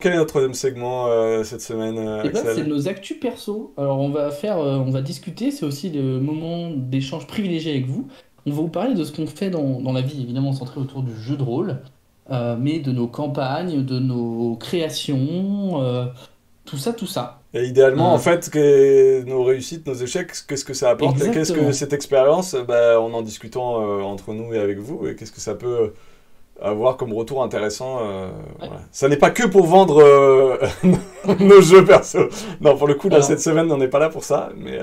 Quel est notre troisième segment cette semaine, Et ben, c'est Axel? nos actus perso. Alors, on va discuter. C'est aussi le moment d'échange privilégié avec vous. On va vous parler de ce qu'on fait dans la vie, évidemment centré autour du jeu de rôle, mais de nos campagnes, de nos créations, tout ça, tout ça. Et idéalement, en Euh, fait, nos réussites, nos échecs, qu'est-ce que ça apporte et qu'est-ce que Exactement. cette expérience, bah, en discutant entre nous et avec vous, et qu'est-ce que ça peut avoir comme retour intéressant. Ouais. Voilà. Ça n'est pas que pour vendre nos jeux perso. Non, pour le coup, là, cette Alors, semaine, on n'est pas là pour ça, mais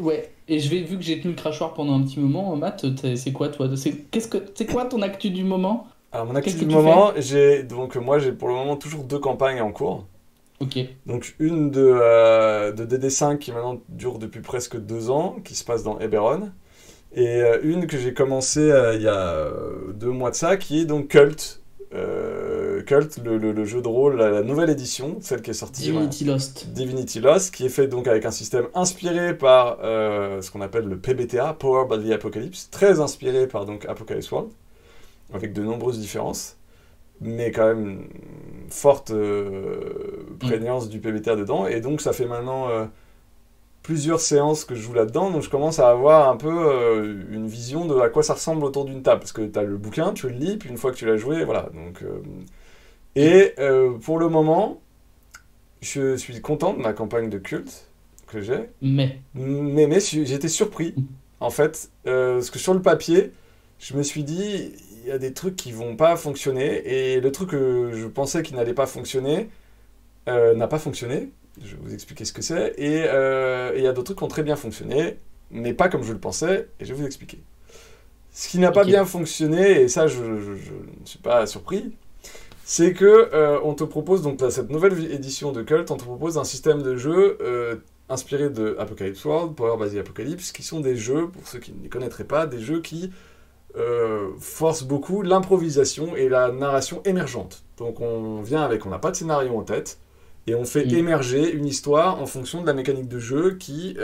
ouais. Et vu que j'ai tenu le crachoir pendant un petit moment, Matt, c'est quoi toi? C'est quoi ton actu du moment? alors, mon actu Qu'est-ce que du tu moment, fais? moi, j'ai pour le moment toujours 2 campagnes en cours. Ok. Donc une de DD5 qui maintenant dure depuis presque 2 ans, qui se passe dans Eberron, et une que j'ai commencé il y a 2 mois de ça, qui est donc Cult. Cult, le jeu de rôle, la nouvelle édition, celle qui est sortie, voilà, Divinity Lost. Divinity Lost, qui est fait donc avec un système inspiré par ce qu'on appelle le PBTA, Power by the Apocalypse, très inspiré par donc Apocalypse World, avec de nombreuses différences, mais quand même une forte Mm. prégnance du PBTA dedans. Et donc ça fait maintenant plusieurs séances que je joue là-dedans, donc je commence à avoir un peu une vision de à quoi ça ressemble autour d'une table. Parce que tu as le bouquin, tu le lis, puis une fois que tu l'as joué, voilà. Donc, Mm. pour le moment, je suis content de ma campagne de culte que j'ai, Mais. mais j'ai été surpris, Mm. en fait, parce que sur le papier, je me suis dit, il y a des trucs qui vont pas fonctionner, et le truc que je pensais qui n'allait pas fonctionner n'a pas fonctionné. Je vais vous expliquer ce que c'est. Et il y a d'autres trucs qui ont très bien fonctionné, mais pas comme je le pensais, et je vais vous expliquer. Ce qui n'a pas Ok. bien fonctionné, et ça je ne suis pas surpris, c'est que on te propose, donc là, cette nouvelle édition de Cult, on te propose un système de jeu inspiré de Apocalypse World, Power Based Apocalypse, qui sont des jeux, pour ceux qui ne les connaîtraient pas, des jeux qui forcent beaucoup l'improvisation et la narration émergente. Donc on n'a pas de scénario en tête, et on fait Mm. émerger une histoire en fonction de la mécanique de jeu qui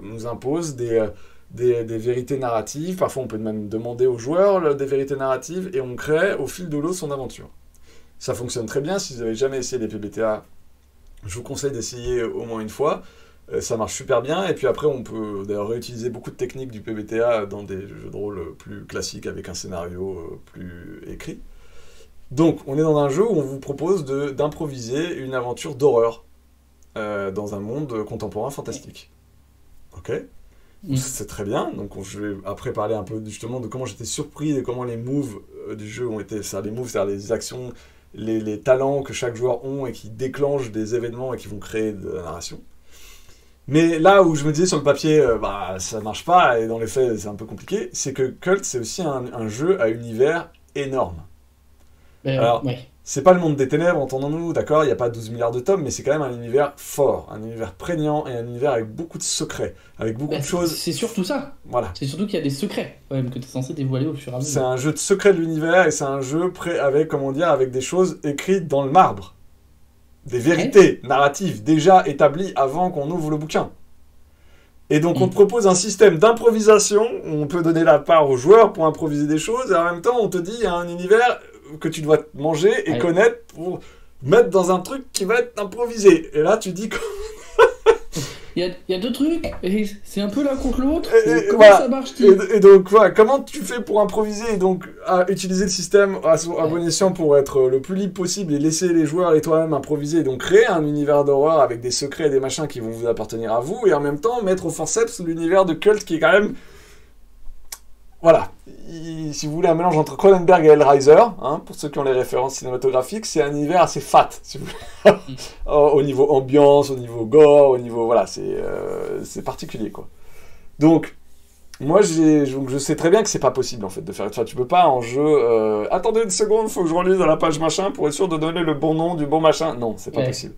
nous impose des vérités narratives. Parfois, on peut même demander aux joueurs des vérités narratives et on crée au fil de l'eau son aventure. Ça fonctionne très bien. Si vous n'avez jamais essayé les PBTA, je vous conseille d'essayer au moins une fois. Ça marche super bien. Et puis après, on peut d'ailleurs réutiliser beaucoup de techniques du PBTA dans des jeux de rôle plus classiques avec un scénario plus écrit. Donc, on est dans un jeu où on vous propose d'improviser une aventure d'horreur dans un monde contemporain fantastique. Ok. Mm. C'est très bien. Donc, je vais après parler un peu justement de comment j'étais surpris de comment les moves du jeu ont été. Ça, les moves, c'est-à-dire les actions, les talents que chaque joueur ont et qui déclenchent des événements et qui vont créer de la narration. Mais là où je me disais sur le papier, bah ça marche pas et dans les faits c'est un peu compliqué, c'est que Cult c'est aussi un jeu à univers énorme. Alors, Ouais. c'est pas le monde des ténèbres, entendons-nous, d'accord, il n'y a pas 12 milliards de tomes, mais c'est quand même un univers fort, un univers prégnant et un univers avec beaucoup de secrets, avec beaucoup Bah, de choses. c'est surtout ça. Voilà. C'est surtout qu'il y a des secrets, quand même, que tu es censé dévoiler au fur et à C'est mesure. un jeu de secrets de l'univers et c'est un jeu avec, comment dire, avec des choses écrites dans le marbre. Des Ouais. vérités narratives déjà établies avant qu'on ouvre le bouquin. Et donc on te Mm. propose un système d'improvisation où on peut donner la part aux joueurs pour improviser des choses et en même temps on te dit il y a un univers que tu dois manger et Ouais. connaître pour mettre dans un truc qui va être improvisé. Et là tu dis Il y a deux trucs, et c'est un peu l'un contre l'autre. et Comment ça voilà. marche-t-il? Et donc voilà, comment tu fais pour improviser et donc à utiliser le système à bon Ouais. escient pour être le plus libre possible et laisser les joueurs et toi-même improviser et donc créer un univers d'horreur avec des secrets et des machins qui vont vous appartenir à vous et en même temps mettre au forceps l'univers de culte qui est quand même voilà. Si vous voulez un mélange entre Cronenberg et Hellraiser, hein, pour ceux qui ont les références cinématographiques, c'est un univers assez fat, si vous voulez. Mm. Au niveau ambiance, au niveau gore, au niveau voilà, c'est particulier quoi. Donc moi je sais très bien que c'est pas possible en fait de faire. Enfin, tu peux pas en jeu. Attendez une seconde, faut que je relise à la page machin pour être sûr de donner le bon nom du bon machin. Non, c'est pas Ouais. possible.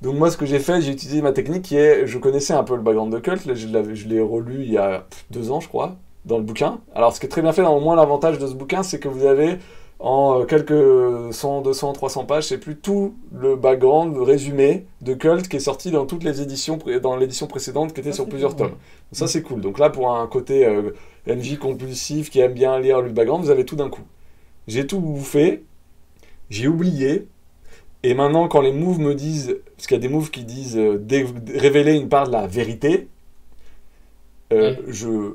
Donc moi ce que j'ai fait, j'ai utilisé ma technique qui est, je connaissais un peu le background de Cult, là, je l'ai relu il y a 2 ans je crois, dans le bouquin. Alors ce qui est très bien fait, au moins l'avantage de ce bouquin, c'est que vous avez en quelques 100, 200, 300 pages, c'est plus tout le background résumé de Cult qui est sorti dans toutes les éditions, dans l'édition précédente qui était Ça, sur c'est bien, plusieurs tomes. ouais. Ça Mm. c'est cool. Donc là pour un côté NJ compulsif qui aime bien lire le background, vous avez tout d'un coup. J'ai tout fait, j'ai oublié, Et maintenant, quand les moves me disent, parce qu'il y a des moves qui disent révéler une part de la vérité, Ouais.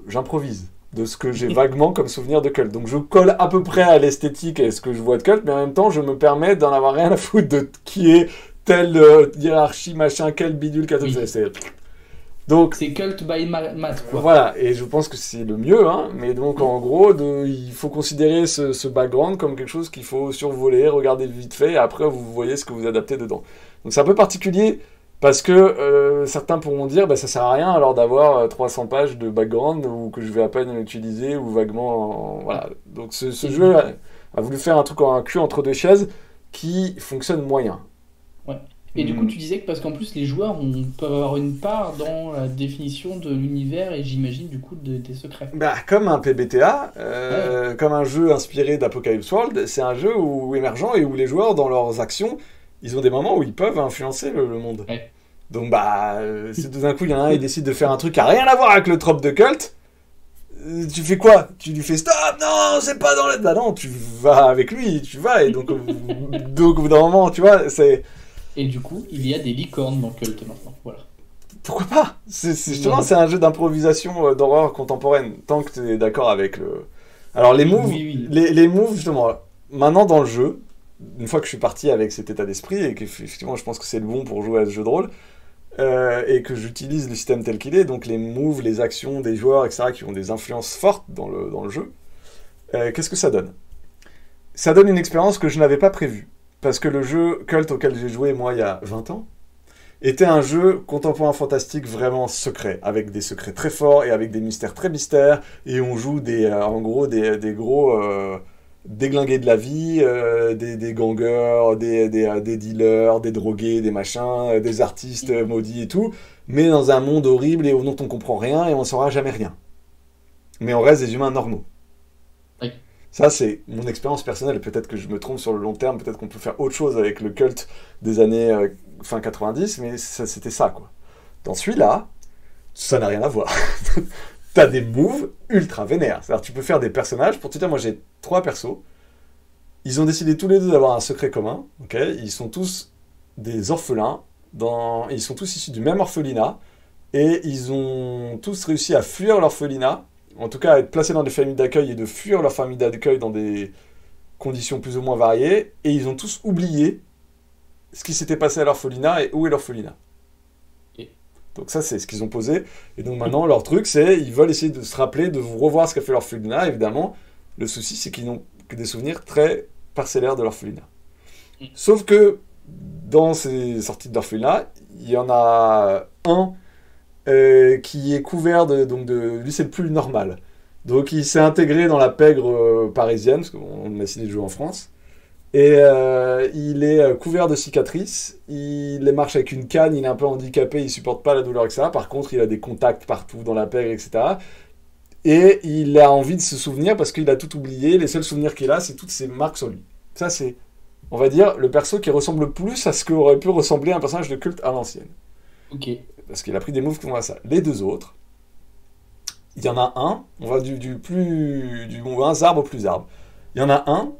j'improvise de ce que j'ai vaguement comme souvenir de Cult. Donc je colle à peu près à l'esthétique et ce que je vois de Cult, mais en même temps, je me permets d'en avoir rien à foutre de qui est telle hiérarchie, machin, quel bidule, quel truc. Oui. Donc C'est cult by Matt, quoi. voilà, et je pense que c'est le mieux, hein, mais donc en gros, il faut considérer ce background comme quelque chose qu'il faut survoler, regarder vite fait, et après vous voyez ce que vous adaptez dedans. Donc c'est un peu particulier, parce que certains pourront dire, bah, ça sert à rien alors d'avoir 300 pages de background, ou que je vais à peine utiliser, ou vaguement... voilà. Donc ce Et jeu du coup, a voulu faire un truc en un cul entre deux chaises, qui fonctionne moyen. ouais. Et du coup, tu disais que parce qu'en plus, les joueurs peuvent avoir une part dans la définition de l'univers et j'imagine du coup des secrets. Bah, comme un PBTA, Ouais. comme un jeu inspiré d'Apocalypse World, c'est un jeu où émergent et où les joueurs, dans leurs actions, ils ont des moments où ils peuvent influencer le monde. Ouais. Donc, bah, si tout d'un coup, il y en a un, il décide de faire un truc qui a rien à voir avec le trope de Cult, tu fais quoi? Tu lui fais stop, non, c'est pas dans le... Bah non, tu vas avec lui, tu vas, et donc, donc au bout d'un moment, tu vois, c'est... Et du coup, il y a des licornes dans Cult maintenant. Voilà. Pourquoi pas? Justement, Ouais. c'est un jeu d'improvisation d'horreur contemporaine, tant que tu es d'accord avec le... Alors les Oui, moves, oui, oui. les moves justement, maintenant dans le jeu, une fois que je suis parti avec cet état d'esprit et qu'effectivement je pense que c'est le bon pour jouer à ce jeu de rôle, et que j'utilise le système tel qu'il est, donc les moves, les actions des joueurs, etc., qui ont des influences fortes dans le jeu, qu'est-ce que ça donne? Ça donne une expérience que je n'avais pas prévue. Parce que le jeu Cult auquel j'ai joué moi il y a 20 ans, était un jeu contemporain fantastique vraiment secret, avec des secrets très forts et avec des mystères très mystères, et on joue en gros des gros déglingués de la vie, des gangers, des dealers, des drogués, des machins, des artistes maudits et tout, mais dans un monde horrible et dont on comprend rien et on ne saura jamais rien. Mais on reste des humains normaux. Oui. Ça, c'est mon expérience personnelle. Peut-être que je me trompe sur le long terme, peut-être qu'on peut faire autre chose avec le culte des années fin 90, mais c'était ça, quoi. Dans celui-là, ça n'a rien à voir. T'as des moves ultra vénères. C'est-à-dire, tu peux faire des personnages. Pour te dire, moi, j'ai 3 persos. Ils ont décidé tous les deux d'avoir un secret commun. Ok, ils sont tous des orphelins. Ils sont tous issus du même orphelinat. Et ils ont tous réussi à fuir l'orphelinat. En tout cas, à être placés dans des familles d'accueil et de fuir leur famille d'accueil dans des conditions plus ou moins variées. Et ils ont tous oublié ce qui s'était passé à l'orphelinat et où est l'orphelinat. Et- Donc ça, c'est ce qu'ils ont posé. Et donc maintenant, leur truc, c'est ils veulent essayer de se rappeler, de revoir ce qu'a fait l'orphelinat. Évidemment, le souci, c'est qu'ils n'ont que des souvenirs très parcellaires de l'orphelinat. Sauf que dans ces sorties d'orphelinat, il y en a un qui est couvert lui, c'est le plus normal. Donc il s'est intégré dans la pègre parisienne, parce qu'on a décidé de jouer en France. Et il est couvert de cicatrices, il marche avec une canne, il est un peu handicapé, il supporte pas la douleur, etc. Par contre, il a des contacts partout dans la pègre, etc. Et il a envie de se souvenir parce qu'il a tout oublié. Les seuls souvenirs qu'il a, c'est toutes ces marques sur lui. Ça, c'est, on va dire, le perso qui ressemble le plus à ce qu'aurait pu ressembler un personnage de culte à l'ancienne. Ok. Parce qu'il a pris des moves qui vont à ça. Les deux autres, il y en a un, on va on va un arbre au plus arbre. Il y en a un,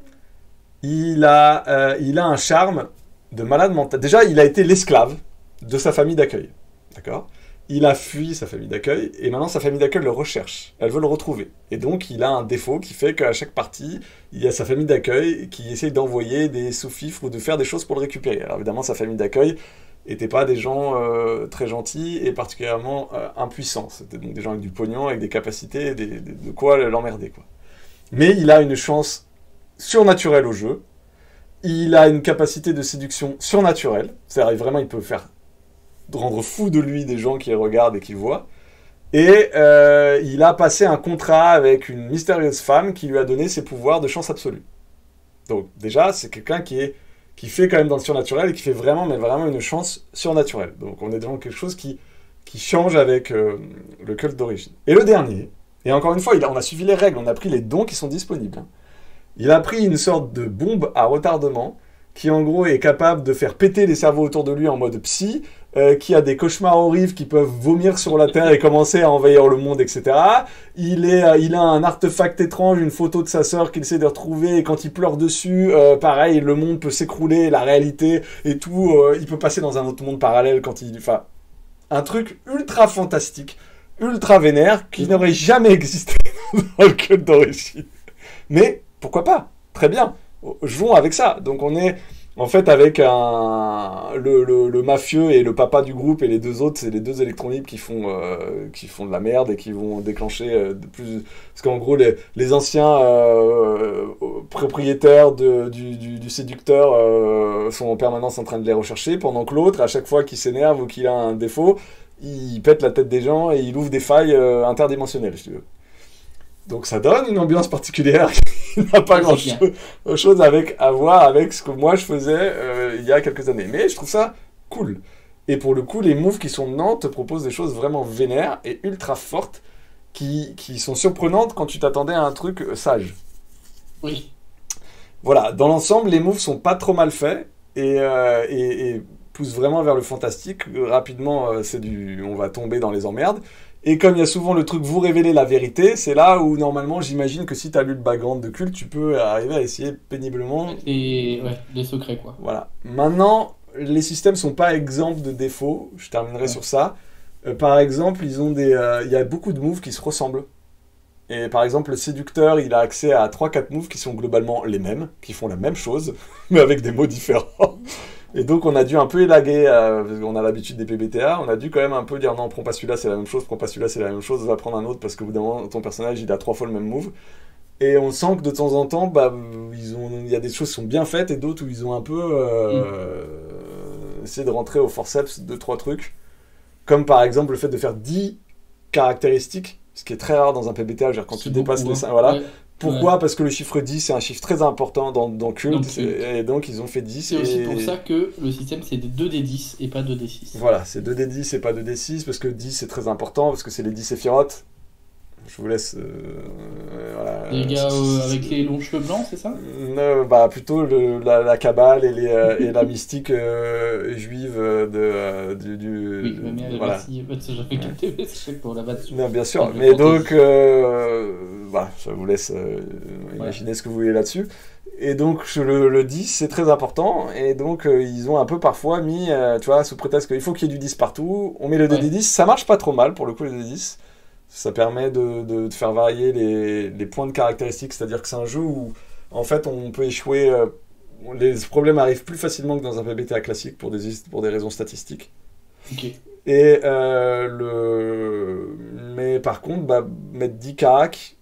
il a un charme de malade mental. Déjà, il a été l'esclave de sa famille d'accueil. D'accord? Il a fui sa famille d'accueil et maintenant sa famille d'accueil le recherche. Elle veut le retrouver. Et donc, il a un défaut qui fait qu'à chaque partie, il y a sa famille d'accueil qui essaye d'envoyer des sous-fifres ou de faire des choses pour le récupérer. Alors évidemment, sa famille d'accueil n'étaient pas des gens très gentils et particulièrement impuissants. C'était donc des gens avec du pognon, avec des capacités, de quoi l'emmerder, quoi. Mais il a une chance surnaturelle au jeu. Il a une capacité de séduction surnaturelle. C'est-à-dire, vraiment, il peut faire rendre fou de lui des gens qui le regardent et qui le voient. Et il a passé un contrat avec une mystérieuse femme qui lui a donné ses pouvoirs de chance absolue. Donc, déjà, c'est quelqu'un qui fait quand même dans le surnaturel et qui fait vraiment, mais vraiment une chance surnaturelle. Donc on est dans quelque chose qui change avec le culte d'origine. Et le dernier, et encore une fois, on a suivi les règles, on a pris les dons qui sont disponibles. Il a pris une sorte de bombe à retardement qui en gros est capable de faire péter les cerveaux autour de lui en mode psy, qui a des cauchemars horribles qui peuvent vomir sur la Terre et commencer à envahir le monde, etc. Il a un artefact étrange, une photo de sa sœur qu'il essaie de retrouver, et quand il pleure dessus, pareil, le monde peut s'écrouler, la réalité et tout, il peut passer dans un autre monde parallèle quand il... Enfin, un truc ultra fantastique, ultra vénère, qui n'aurait jamais existé dans le code d'origine. Mais, pourquoi pas? Très bien. Jouons avec ça. Donc on est en fait avec le mafieux et le papa du groupe, et les deux autres, c'est les deux électrons libres qui font de la merde et qui vont déclencher de plus... Parce qu'en gros, les anciens propriétaires du séducteur sont en permanence en train de les rechercher, pendant que l'autre, à chaque fois qu'il s'énerve ou qu'il a un défaut, il pète la tête des gens et il ouvre des failles interdimensionnelles, si tu veux. Donc ça donne une ambiance particulière qui n'a pas grand-chose à voir avec ce que moi je faisais il y a quelques années. Mais je trouve ça cool. Et pour le coup, les moves qui sont dedans te proposent des choses vraiment vénères et ultra fortes qui sont surprenantes quand tu t'attendais à un truc sage. Oui. Voilà, dans l'ensemble, les moves sont pas trop mal faits et poussent vraiment vers le fantastique. Rapidement, on va tomber dans les emmerdes. Et comme il y a souvent le truc vous révéler la vérité, c'est là où normalement j'imagine que si tu as lu le background de Culte, tu peux arriver à essayer péniblement... Et ouais, des secrets quoi. Voilà. Maintenant, les systèmes sont pas exempts de défauts, je terminerai sur ça. Par exemple, il y a beaucoup de moves qui se ressemblent. Et par exemple, le séducteur, il a accès à 3-4 moves qui sont globalement les mêmes, qui font la même chose, mais avec des mots différents. Et donc on a dû un peu élaguer, parce qu'on a l'habitude des PBTA, on a dû quand même un peu dire non, prends pas celui-là, c'est la même chose, prends pas celui-là, c'est la même chose, va prendre un autre, parce qu'au bout d'un moment, ton personnage, il a 3 fois le même move. Et on sent que de temps en temps, il y a des choses qui sont bien faites, et d'autres où ils ont un peu essayé de rentrer au forceps 2-3 trucs. Comme par exemple le fait de faire 10 caractéristiques, ce qui est très rare dans un PBTA, quand tu dépasses les 5, voilà. Ouais. Pourquoi ? Parce que le chiffre 10, c'est un chiffre très important dans Culte, et donc ils ont fait 10. C'est aussi pour ça que le système, c'est 2D10 et pas 2D6. Voilà, c'est 2D10 et pas 2D6, parce que 10, c'est très important, parce que c'est les 10 séphirotes. Je vous laisse... voilà. Les gars avec les longs cheveux blancs, c'est ça ? Plutôt la cabale et la mystique juive Oui, mais voilà. Merci, j'avais capté, mais c'est pour la battre. Non, bien sûr, mais donc... je vous laisse imaginer ce que vous voulez là-dessus. Et donc, le 10, c'est très important. Et donc, ils ont un peu parfois mis, tu vois, sous prétexte qu'il faut qu'il y ait du 10 partout, on met le 2D10. Ça marche pas trop mal, pour le coup, le 2D10. Ça permet de faire varier les points de caractéristiques. C'est-à-dire que c'est un jeu où, en fait, on peut échouer... les problèmes arrivent plus facilement que dans un PBTA classique pour des raisons statistiques. Ok. Et mais par contre, mettre 10 caracs...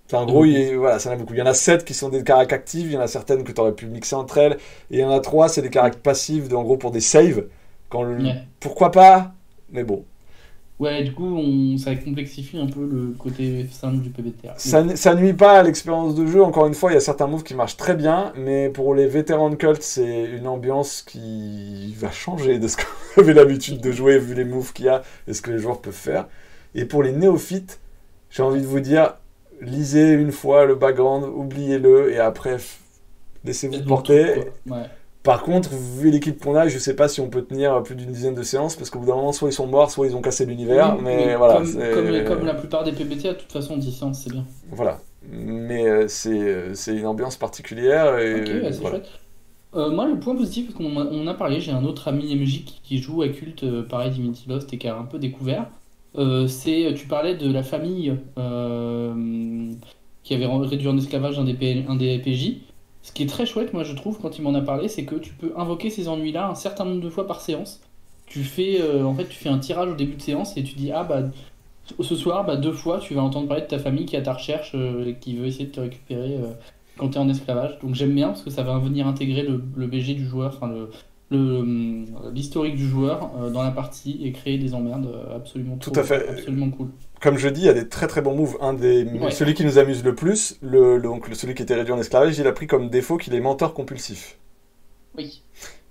Enfin, en gros, voilà, ça en a beaucoup. Il y en a 7 qui sont des caracs actives, il y en a certaines que tu aurais pu mixer entre elles, et il y en a 3, c'est des caracs passifs, en gros, pour des saves. Pourquoi pas ? Mais bon. Ouais, du coup, ça complexifie un peu le côté simple du PBTA. Ça nuit pas à l'expérience de jeu. Encore une fois, il y a certains moves qui marchent très bien, mais pour les vétérans de Cult, c'est une ambiance qui va changer de ce qu'on avait l'habitude de jouer, vu les moves qu'il y a et ce que les joueurs peuvent faire. Et pour les néophytes, j'ai envie de vous dire, lisez une fois le background, oubliez-le, et après, laissez-vous porter. Ouais. Par contre, vu l'équipe qu'on a, je sais pas si on peut tenir plus d'une dizaine de séances, parce qu'au bout d'un moment, soit ils sont morts, soit ils ont cassé l'univers, mais voilà. Comme la plupart des PBTA, de toute façon, 10 séances, c'est bien. Voilà. Mais c'est une ambiance particulière. Et ok, c'est chouette. Moi, le point positif, parce qu'on en a parlé, j'ai un autre ami MJ qui joue à Culte, pareil, Divinity Lost, et qui a un peu découvert. Tu parlais de la famille qui avait réduit en esclavage un des PJ. Ce qui est très chouette, moi je trouve, quand il m'en a parlé, c'est que tu peux invoquer ces ennuis-là un certain nombre de fois par séance. Tu fais un tirage au début de séance et tu dis ce soir, 2 fois, tu vas entendre parler de ta famille qui est à ta recherche et qui veut essayer de te récupérer quand tu es en esclavage. Donc j'aime bien parce que ça va venir intégrer le BG du joueur, enfin l'historique du joueur dans la partie et créer des emmerdes absolument cool. Comme je dis, il y a des très très bons moves. Celui qui nous amuse le plus, celui qui était réduit en esclavage, il a pris comme défaut qu'il est menteur compulsif. Oui.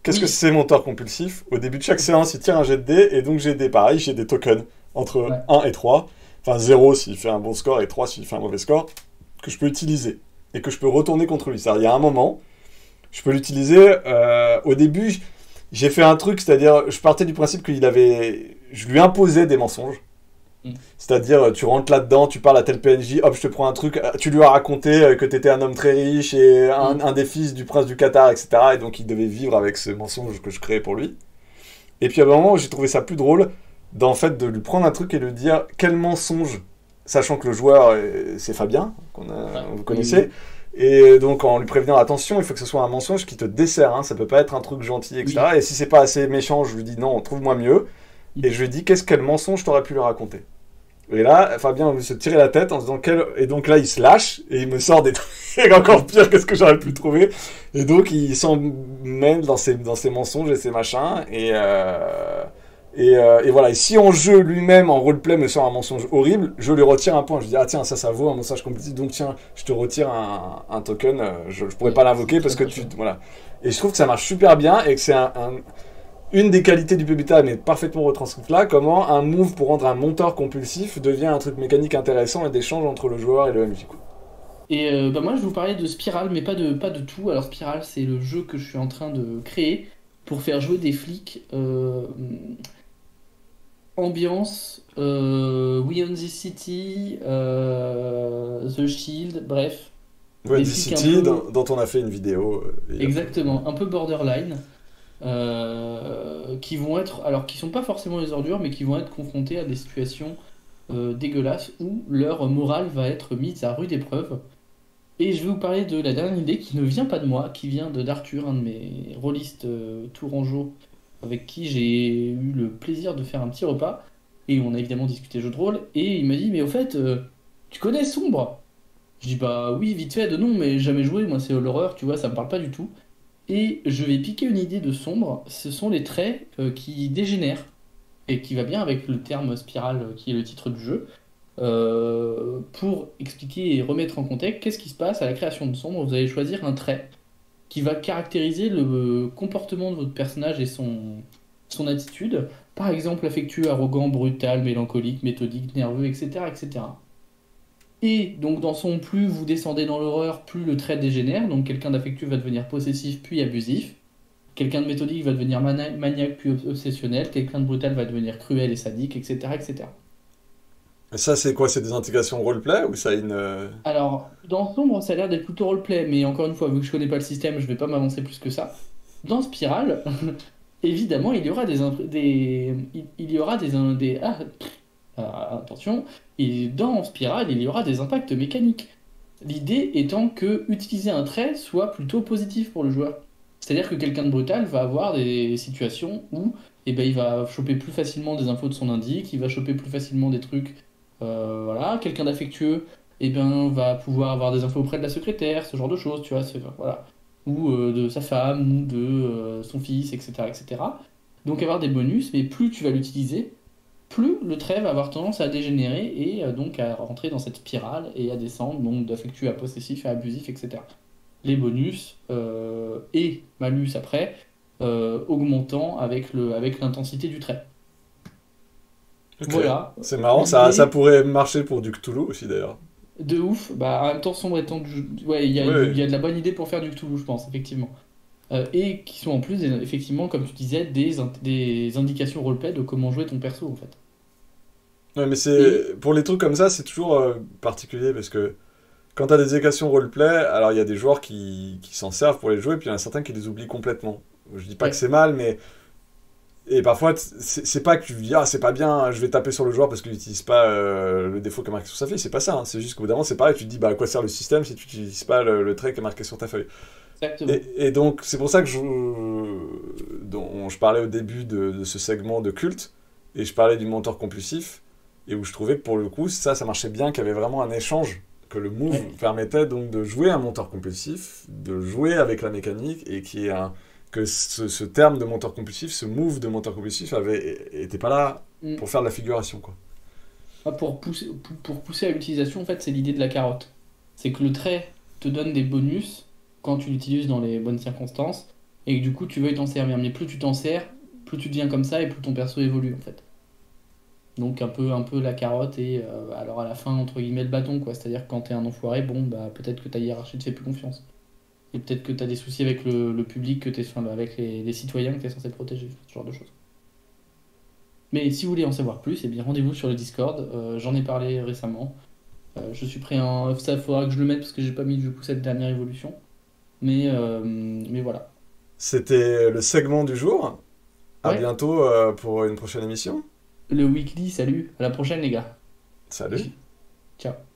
Qu'est-ce que c'est menteur compulsif ? Au début de chaque séance, il tire un jet de dés, et donc j'ai des tokens entre 1 et 3, enfin 0 s'il fait un bon score et 3 s'il fait un mauvais score, que je peux utiliser et que je peux retourner contre lui. C'est-à-dire, il y a un moment, je peux l'utiliser. Au début, j'ai fait un truc, c'est-à-dire, je partais du principe je lui imposais des mensonges. C'est-à-dire, tu rentres là-dedans, tu parles à tel PNJ, hop, je te prends un truc, tu lui as raconté que t'étais un homme très riche et un des fils du prince du Qatar, etc. Et donc, il devait vivre avec ce mensonge que je créais pour lui. Et puis, à un moment, j'ai trouvé ça plus drôle, d'en fait, de lui prendre un truc et de lui dire quel mensonge, sachant que le joueur, c'est Fabien, vous connaissez. Et donc, en lui prévenant, attention, il faut que ce soit un mensonge qui te dessert, hein, ça peut pas être un truc gentil, etc. Et si c'est pas assez méchant, je lui dis non, trouve-moi mieux. Et je lui dis quel mensonge t'aurais pu lui raconter. Et là, Fabien va se tirer la tête en se disant et donc là, il se lâche et il me sort des trucs encore pire que ce que j'aurais pu trouver. Et donc, il s'en mêle dans ses mensonges et ses machins. Et voilà. Et si en jeu lui-même, en roleplay, me sort un mensonge horrible, je lui retire un point. Je dis, ah tiens, ça vaut un mensonge compétitif. Donc tiens, je te retire un token. Je pourrais pas l'invoquer parce que voilà. Et je trouve que ça marche super bien et que c'est une des qualités du PBTA, mais parfaitement retranscrite là, comment un move pour rendre un monteur compulsif devient un truc mécanique intéressant et d'échange entre le joueur et le MJ. Et moi, je vais vous parlais de Spiral, mais pas de tout. Alors, Spiral, c'est le jeu que je suis en train de créer pour faire jouer des flics. Ambiance, We Own This City, The Shield, bref. Ouais, Des The flics City, un peu... dont on a fait une vidéo. Exactement, un peu borderline. Qui vont être, alors qui sont pas forcément des ordures, mais qui vont être confrontés à des situations dégueulasses où leur morale va être mise à rude épreuve. Et je vais vous parler de la dernière idée qui ne vient pas de moi, qui vient d'Arthur, un de mes rôlistes tourangeaux, avec qui j'ai eu le plaisir de faire un petit repas. Et on a évidemment discuté jeu de rôle. Et il m'a dit, mais au fait, tu connais Sombre? Je dis, bah oui, vite fait, de nom, mais jamais joué, moi c'est l'horreur, tu vois, ça me parle pas du tout. Et je vais piquer une idée de Sombre, ce sont les traits qui dégénèrent, et qui va bien avec le terme spirale qui est le titre du jeu. Pour expliquer et remettre en contexte, qu'est-ce qui se passe à la création de Sombre? Vous allez choisir un trait qui va caractériser le comportement de votre personnage et son attitude. Par exemple, affectueux, arrogant, brutal, mélancolique, méthodique, nerveux, etc., etc. Et donc dans son plus vous descendez dans l'horreur, plus le trait dégénère. Donc quelqu'un d'affectueux va devenir possessif puis abusif. Quelqu'un de méthodique va devenir maniaque puis obsessionnel. Quelqu'un de brutal va devenir cruel et sadique, etc., etc. Et ça, c'est quoi? C'est des intégrations roleplay ou ça a une. Alors, dans Sombre, ça a l'air d'être plutôt roleplay, mais encore une fois, vu que je connais pas le système, je vais pas m'avancer plus que ça. Dans Spiral, évidemment, il y aura il y aura attention, et dans Spiral, il y aura des impacts mécaniques. L'idée étant que utiliser un trait soit plutôt positif pour le joueur. C'est-à-dire que quelqu'un de brutal va avoir des situations où eh ben, il va choper plus facilement des infos de son indique, il va choper plus facilement des trucs. Voilà. Quelqu'un d'affectueux eh ben, va pouvoir avoir des infos auprès de la secrétaire, ce genre de choses, tu vois. Voilà. Ou de sa femme, ou de son fils, etc., etc. Donc avoir des bonus, mais plus tu vas l'utiliser, plus le trait va avoir tendance à dégénérer et donc à rentrer dans cette spirale et à descendre, donc d'affectueux à possessif à abusif, etc. Les bonus et malus après, augmentant avec l'intensité du trait. Ok. Voilà. C'est marrant, L'idée ça pourrait marcher pour du Cthulhu aussi d'ailleurs. de ouf, bah, en même temps sombre étant ouais, Oui. il y a de la bonne idée pour faire du Cthulhu, je pense, effectivement. Et qui sont en plus, effectivement, comme tu disais, des indications roleplay de comment jouer ton perso, en fait. Ouais, mais Et pour les trucs comme ça, c'est toujours particulier parce que quand t'as des équations roleplay, alors il y a des joueurs qui s'en servent pour les jouer, puis il y en a certains qui les oublient complètement. Je dis pas que ouais, c'est mal, mais. Et parfois, c'est pas que tu dis, ah, c'est pas bien, je vais taper sur le joueur parce qu'il n'utilise pas le défaut qui est marqué sur sa feuille. C'est pas ça, hein. C'est juste qu'au bout d'un moment, c'est pareil, tu te dis, bah, à quoi sert le système si tu n'utilises pas le trait qui est marqué sur ta feuille. exactement. Et donc, c'est pour ça que dont je parlais au début de ce segment de culte, et je parlais du mentor compulsif, et où je trouvais que pour le coup, ça marchait bien, qu'il y avait vraiment un échange, que le move Ouais. permettait donc de jouer un mentor compulsif, de jouer avec la mécanique, et que ce terme de mentor compulsif, ce move de mentor compulsif était pas là Mm. pour faire de la figuration, quoi. Pour pousser à l'utilisation, en fait, c'est l'idée de la carotte. C'est que le trait te donne des bonus quand tu l'utilises dans les bonnes circonstances, et que du coup, tu veuilles t'en servir. Mais plus tu t'en sers, plus tu deviens comme ça, et plus ton perso évolue, en fait. Donc un peu la carotte et alors à la fin entre guillemets le bâton quoi. C'est-à-dire que quand t'es un enfoiré, bon bah peut-être que ta hiérarchie te fait plus confiance. Et peut-être que tu as des soucis avec le public, enfin, avec les citoyens que tu es censé protéger, ce genre de choses. Mais si vous voulez en savoir plus, eh bien rendez-vous sur le Discord. J'en ai parlé récemment. Je suis prêt à... Ça, faudra que je le mette parce que j'ai pas mis du coup cette dernière évolution. Mais voilà. C'était le segment du jour. À Ouais, bientôt pour une prochaine émission. le weekly, salut. À la prochaine les gars. Salut. Ciao.